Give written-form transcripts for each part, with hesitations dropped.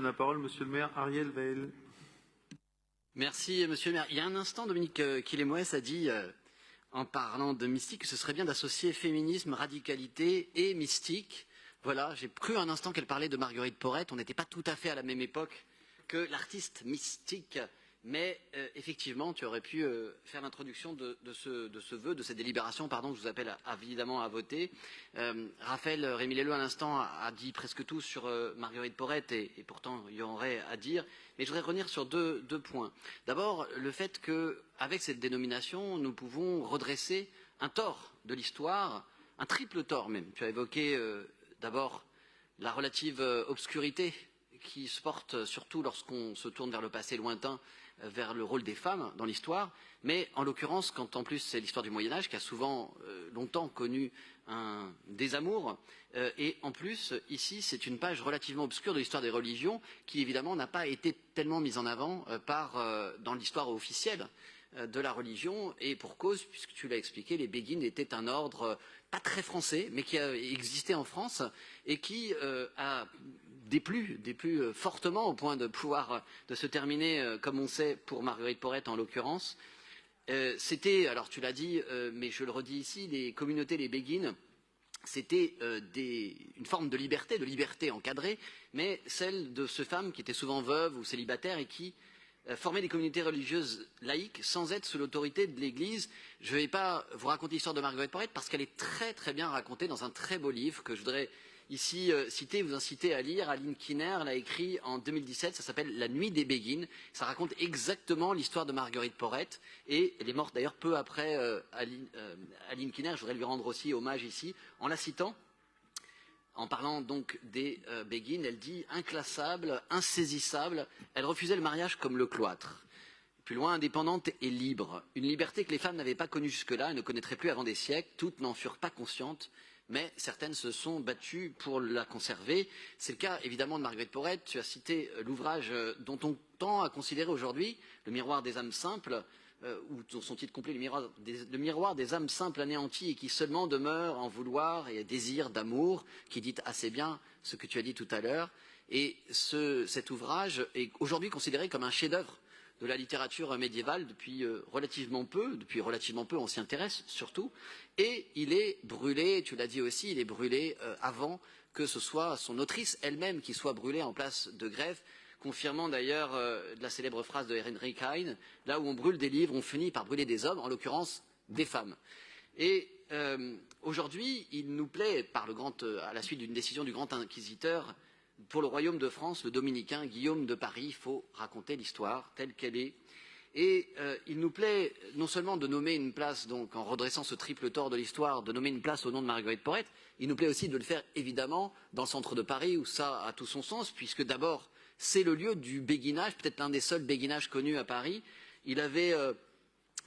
La parole, monsieur le maire Ariel Vael. Merci, monsieur le maire. Il y a un instant, Dominique Quillemoes a dit, en parlant de mystique, que ce serait bien d'associer féminisme, radicalité et mystique. Voilà, j'ai cru un instant qu'elle parlait de Marguerite Porete. On n'était pas tout à fait à la même époque que l'artiste mystique. Mais effectivement, tu aurais pu faire l'introduction de ce vœu, de cette délibération, pardon, que je vous appelle évidemment à voter. Raphaël Rémy-Leleu à l'instant a dit presque tout sur Marguerite Porete et pourtant il y en aurait à dire. Mais je voudrais revenir sur deux points. D'abord, le fait qu'avec cette dénomination, nous pouvons redresser un tort de l'histoire, un triple tort même. Tu as évoqué d'abord la relative obscurité qui se porte surtout lorsqu'on se tourne vers le passé lointain, vers le rôle des femmes dans l'histoire, mais en l'occurrence, quand en plus c'est l'histoire du Moyen-Âge qui a souvent longtemps connu un désamour, et en plus, ici, c'est une page relativement obscure de l'histoire des religions qui, évidemment, n'a pas été tellement mise en avant dans l'histoire officielle de la religion, et pour cause, puisque tu l'as expliqué, les Béguines étaient un ordre pas très français, mais qui a existé en France et qui a déplu fortement au point de pouvoir de se terminer, comme on sait, pour Marguerite Porete en l'occurrence. C'était, alors tu l'as dit, mais je le redis ici, les communautés, les Béguines, c'était une forme de liberté encadrée, mais celle de ces femmes qui étaient souvent veuves ou célibataires et qui former des communautés religieuses laïques sans être sous l'autorité de l'Église. Je ne vais pas vous raconter l'histoire de Marguerite Porete parce qu'elle est très très bien racontée dans un très beau livre que je voudrais ici citer, vous inciter à lire. Aline Kiner l'a écrit en 2017, ça s'appelle La Nuit des Béguines. Ça raconte exactement l'histoire de Marguerite Porete et elle est morte d'ailleurs peu après Aline Kiner. Je voudrais lui rendre aussi hommage ici en la citant. En parlant donc des Béguines, elle dit « inclassable, insaisissable, elle refusait le mariage comme le cloître. Plus loin, indépendante et libre. Une liberté que les femmes n'avaient pas connue jusque-là et ne connaîtraient plus avant des siècles. Toutes n'en furent pas conscientes, mais certaines se sont battues pour la conserver. C'est le cas évidemment de Marguerite Porete. Tu as cité l'ouvrage dont on tend à considérer aujourd'hui, Le miroir des âmes simples, ou son titre complet, le miroir des âmes simples anéanties et qui seulement demeurent en vouloir et désir d'amour, qui dit assez bien ce que tu as dit tout à l'heure. Et cet ouvrage est aujourd'hui considéré comme un chef-d'œuvre de la littérature médiévale depuis relativement peu on s'y intéresse surtout, et il est brûlé, tu l'as dit aussi, il est brûlé avant que ce soit son autrice elle-même qui soit brûlée en place de Grève, confirmant d'ailleurs la célèbre phrase de Heinrich Heine, là où on brûle des livres, on finit par brûler des hommes, en l'occurrence des femmes. Et aujourd'hui, il nous plaît, à la suite d'une décision du grand inquisiteur, pour le royaume de France, le dominicain Guillaume de Paris, il faut raconter l'histoire telle qu'elle est. Et il nous plaît non seulement de nommer une place, donc en redressant ce triple tort de l'histoire, de nommer une place au nom de Marguerite Porete, il nous plaît aussi de le faire évidemment dans le centre de Paris, où ça a tout son sens, puisque d'abord, c'est le lieu du béguinage, peut-être l'un des seuls béguinages connus à Paris. Il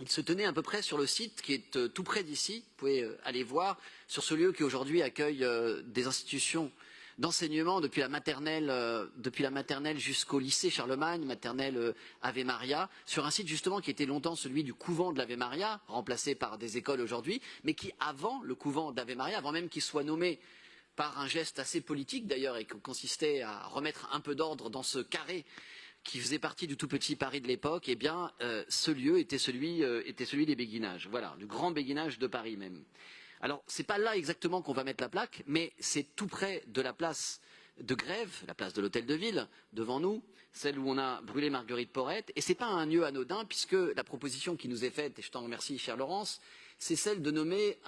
se tenait à peu près sur le site qui est tout près d'ici, vous pouvez aller voir, sur ce lieu qui aujourd'hui accueille des institutions d'enseignement depuis la maternelle jusqu'au lycée Charlemagne, maternelle Ave Maria, sur un site justement qui était longtemps celui du couvent de l'Ave Maria, remplacé par des écoles aujourd'hui, mais qui avant le couvent d'Ave Maria, avant même qu'il soit nommé par un geste assez politique d'ailleurs et qui consistait à remettre un peu d'ordre dans ce carré qui faisait partie du tout petit Paris de l'époque, eh bien ce lieu était celui des béguinages, voilà, du grand béguinage de Paris même. Alors, ce n'est pas là exactement qu'on va mettre la plaque, mais c'est tout près de la place de Grève, la place de l'Hôtel de Ville, devant nous, celle où on a brûlé Marguerite Porete. Et ce n'est pas un lieu anodin, puisque la proposition qui nous est faite, et je t'en remercie, cher Laurence, c'est celle de nommer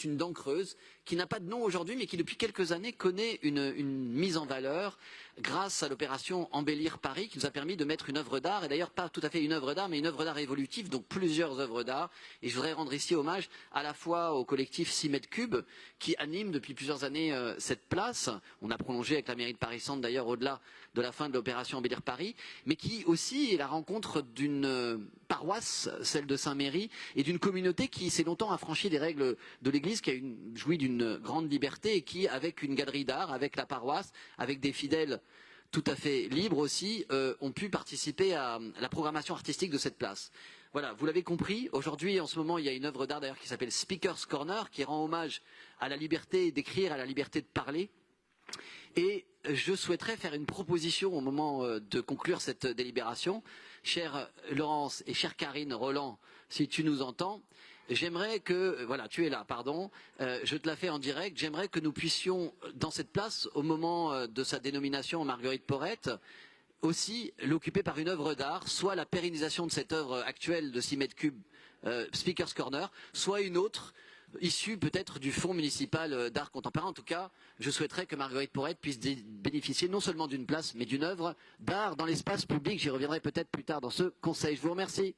une dent creuse, qui n'a pas de nom aujourd'hui, mais qui depuis quelques années connaît une mise en valeur grâce à l'opération Embellir Paris, qui nous a permis de mettre une œuvre d'art, et d'ailleurs pas tout à fait une œuvre d'art, mais une œuvre d'art évolutive, donc plusieurs œuvres d'art. Et je voudrais rendre ici hommage à la fois au collectif 6 mètres cubes, qui anime depuis plusieurs années cette place. On a prolongé avec la mairie de Paris-Centre, d'ailleurs, au-delà de la fin de l'opération Embellir Paris, mais qui aussi est la rencontre d'une paroisse, celle de Saint-Méry, et d'une communauté qui s'est longtemps affranchie des règles de l'Église, qui a joui d'une grande liberté et qui, avec une galerie d'art, avec la paroisse, avec des fidèles tout à fait libres aussi, ont pu participer à la programmation artistique de cette place. Voilà, vous l'avez compris, aujourd'hui, en ce moment, il y a une œuvre d'art d'ailleurs qui s'appelle Speaker's Corner, qui rend hommage à la liberté d'écrire, à la liberté de parler, Et je souhaiterais faire une proposition au moment de conclure cette délibération. Chère Laurence et chère Karine Roland, si tu nous entends, j'aimerais que, voilà, tu es là, pardon, je te la fais en direct, j'aimerais que nous puissions, dans cette place, au moment de sa dénomination Marguerite Porrette, aussi l'occuper par une œuvre d'art, soit la pérennisation de cette œuvre actuelle de 6 mètres cubes, Speaker's Corner, soit une autre, issue peut-être du fonds municipal d'art contemporain. En tout cas, je souhaiterais que Marguerite Porrette puisse bénéficier non seulement d'une place, mais d'une œuvre d'art dans l'espace public. J'y reviendrai peut-être plus tard dans ce conseil. Je vous remercie.